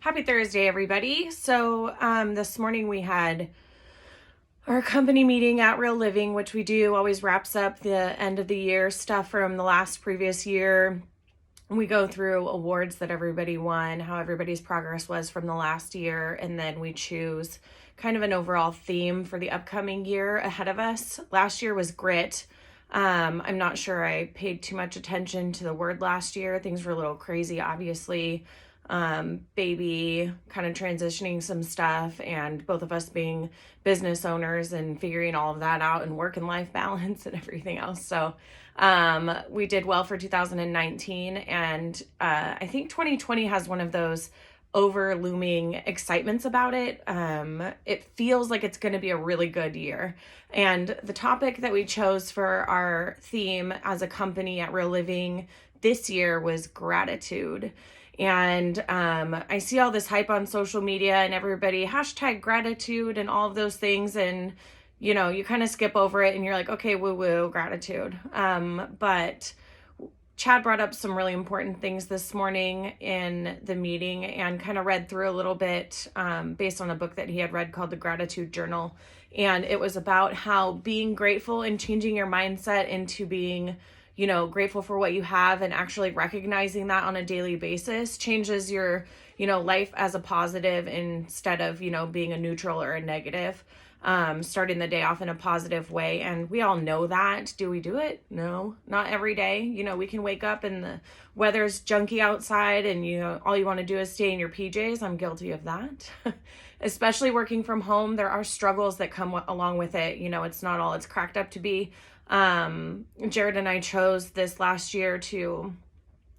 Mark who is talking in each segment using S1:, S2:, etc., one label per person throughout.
S1: Happy Thursday, everybody. So this morning we had our company meeting at Real Living, which we do always wraps up the end of the year stuff from the previous year. We go through awards that everybody won, how everybody's progress was from the last year, and then we choose kind of an overall theme for the upcoming year ahead of us. Last year was grit. I'm not sure I paid too much attention to the word last year. Things were a little crazy, obviously. Baby kind of transitioning some stuff, and both of us being business owners and figuring all of that out and work and life balance and everything else. So we did well for 2019, and I think 2020 has one of those over looming excitements about it. It feels like it's going to be a really good year. And the topic that we chose for our theme as a company at Real Living this year was gratitude. And I see all this hype on social media and everybody hashtag gratitude and all of those things. And, you know, you kind of skip over it and you're like, okay, woo woo, gratitude. But Chad brought up some really important things this morning in the meeting and kind of read through a little bit based on a book that he had read called The Gratitude Journal. And it was about how being grateful and changing your mindset into being grateful for what you have and actually recognizing that on a daily basis changes your, life as a positive instead of, being a neutral or a negative. Starting the day off in a positive way. And we all know that. Do we do it? No, not every day. We can wake up and the weather's junky outside and, all you want to do is stay in your PJs. I'm guilty of that. Especially working from home. There are struggles that come along with it. It's not all it's cracked up to be. Jared and I chose this last year to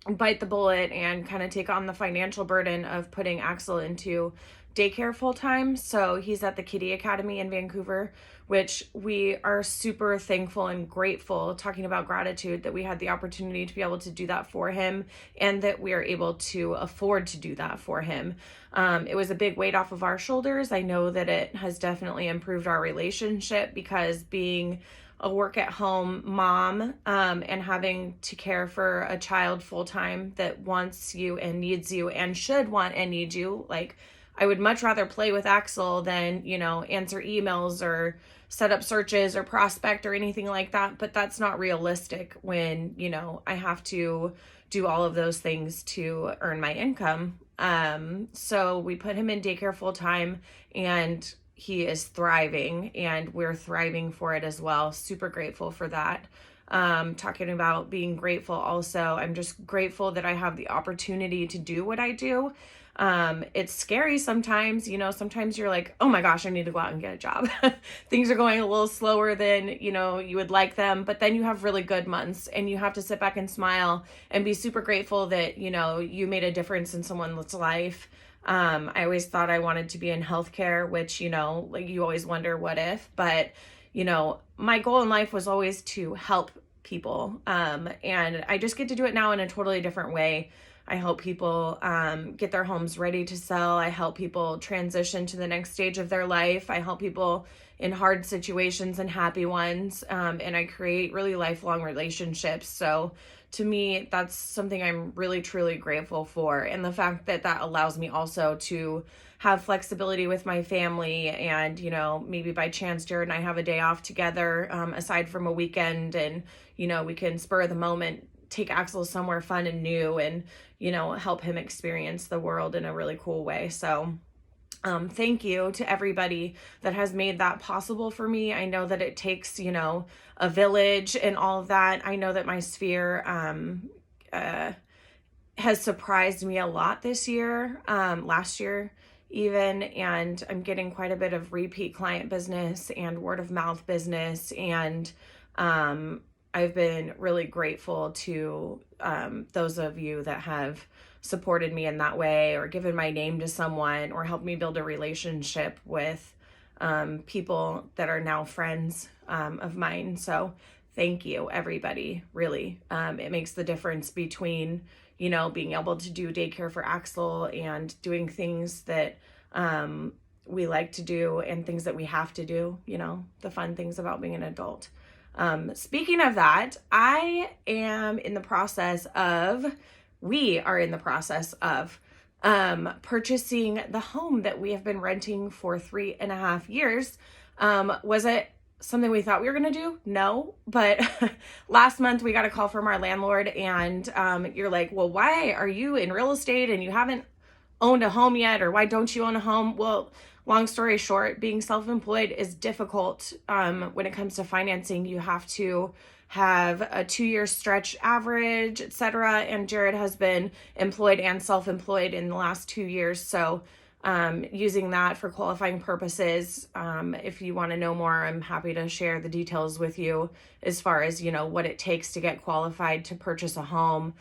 S1: bite the bullet and kind of take on the financial burden of putting Axel into daycare full time. So he's at the Kiddie Academy in Vancouver, which we are super thankful and grateful, talking about gratitude, that we had the opportunity to be able to do that for him and that we are able to afford to do that for him. It was a big weight off of our shoulders. I know that it has definitely improved our relationship because being a work at home mom and having to care for a child full time that wants you and needs you and should want and need you, like, I would much rather play with Axel than, answer emails or set up searches or prospect or anything like that. But that's not realistic when, I have to do all of those things to earn my income. So we put him in daycare full time and he is thriving and we're thriving for it as well. Super grateful for that. Talking about being grateful also, I'm just grateful that I have the opportunity to do what I do. It's scary sometimes, sometimes you're like, oh my gosh, I need to go out and get a job. Things are going a little slower than, you would like them, but then you have really good months and you have to sit back and smile and be super grateful that, you made a difference in someone's life. I always thought I wanted to be in healthcare, which, like you always wonder what if, but, my goal in life was always to help people. And I just get to do it now in a totally different way. I help people get their homes ready to sell. I help people transition to the next stage of their life. I help people in hard situations and happy ones. And I create really lifelong relationships. So to me, that's something I'm really, truly grateful for. And the fact that that allows me also to have flexibility with my family. And, maybe by chance, Jared and I have a day off together aside from a weekend. And, we can spur of the moment take Axel somewhere fun and new and, help him experience the world in a really cool way. So thank you to everybody that has made that possible for me. I know that it takes, a village and all of that. I know that my sphere has surprised me a lot this year, last year even, and I'm getting quite a bit of repeat client business and word of mouth business. And I've been really grateful to those of you that have supported me in that way or given my name to someone or helped me build a relationship with people that are now friends of mine. So thank you, everybody, really. It makes the difference between, being able to do daycare for Axel and doing things that we like to do and things that we have to do, the fun things about being an adult. Speaking of that, we are in the process of purchasing the home that we have been renting for 3.5 years. Was it something we thought we were going to do? No. But last month we got a call from our landlord, and you're like, well, why are you in real estate and you haven't owned a home yet? Or why don't you own a home? Well, long story short, being self-employed is difficult. When it comes to financing, you have to have a 2-year stretch average, etc. And Jared has been employed and self-employed in the last 2 years. So using that for qualifying purposes, if you want to know more, I'm happy to share the details with you as far as, what it takes to get qualified to purchase a home.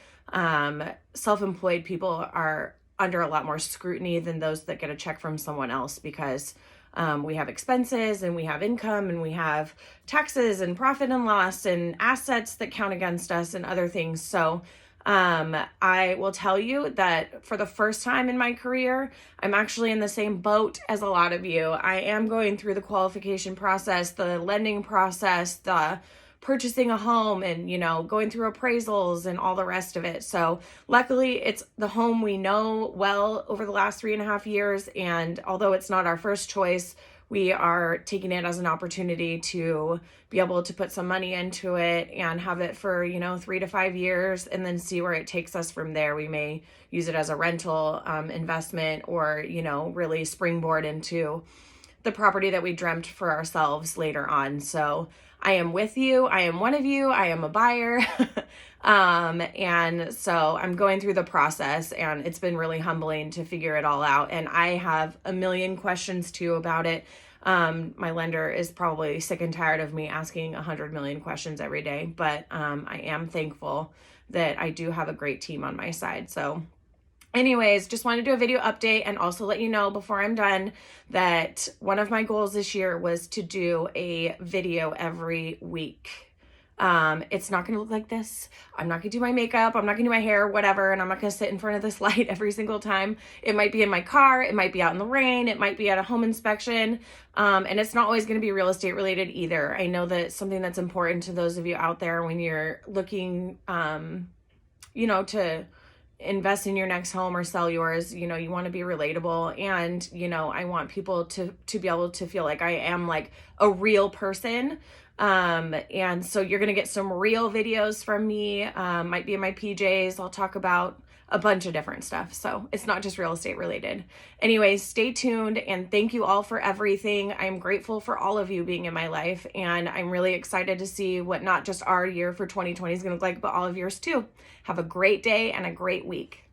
S1: Self-employed people are under a lot more scrutiny than those that get a check from someone else, because we have expenses and we have income and we have taxes and profit and loss and assets that count against us and other things. So I will tell you that for the first time in my career, I'm actually in the same boat as a lot of you. I am going through the qualification process, the lending process, the purchasing a home, and going through appraisals and all the rest of it. So luckily it's the home we know well over the last 3.5 years, and although it's not our first choice, we are taking it as an opportunity to be able to put some money into it and have it for 3 to 5 years, and then see where it takes us from there. We may use it as a rental investment, or really springboard into the property that we dreamt for ourselves later on. So I am with you. I am one of you. I am a buyer. And so I'm going through the process, and it's been really humbling to figure it all out. And I have a million questions too about it. My lender is probably sick and tired of me asking 100 million questions every day, but I am thankful that I do have a great team on my side. So anyways, just wanted to do a video update and also let you know before I'm done that one of my goals this year was to do a video every week. It's not going to look like this. I'm not going to do my makeup. I'm not going to do my hair, whatever. And I'm not going to sit in front of this light every single time. It might be in my car. It might be out in the rain. It might be at a home inspection. And it's not always going to be real estate related either. I know that something that's important to those of you out there when you're looking, to invest in your next home or sell yours, you want to be relatable. And, I want people to be able to feel like I am like a real person. And so you're going to get some real videos from me. Might be in my PJs. I'll talk about a bunch of different stuff. So it's not just real estate related. Anyways, stay tuned, and thank you all for everything. I'm grateful for all of you being in my life, and I'm really excited to see what not just our year for 2020 is going to look like, but all of yours too. Have a great day and a great week.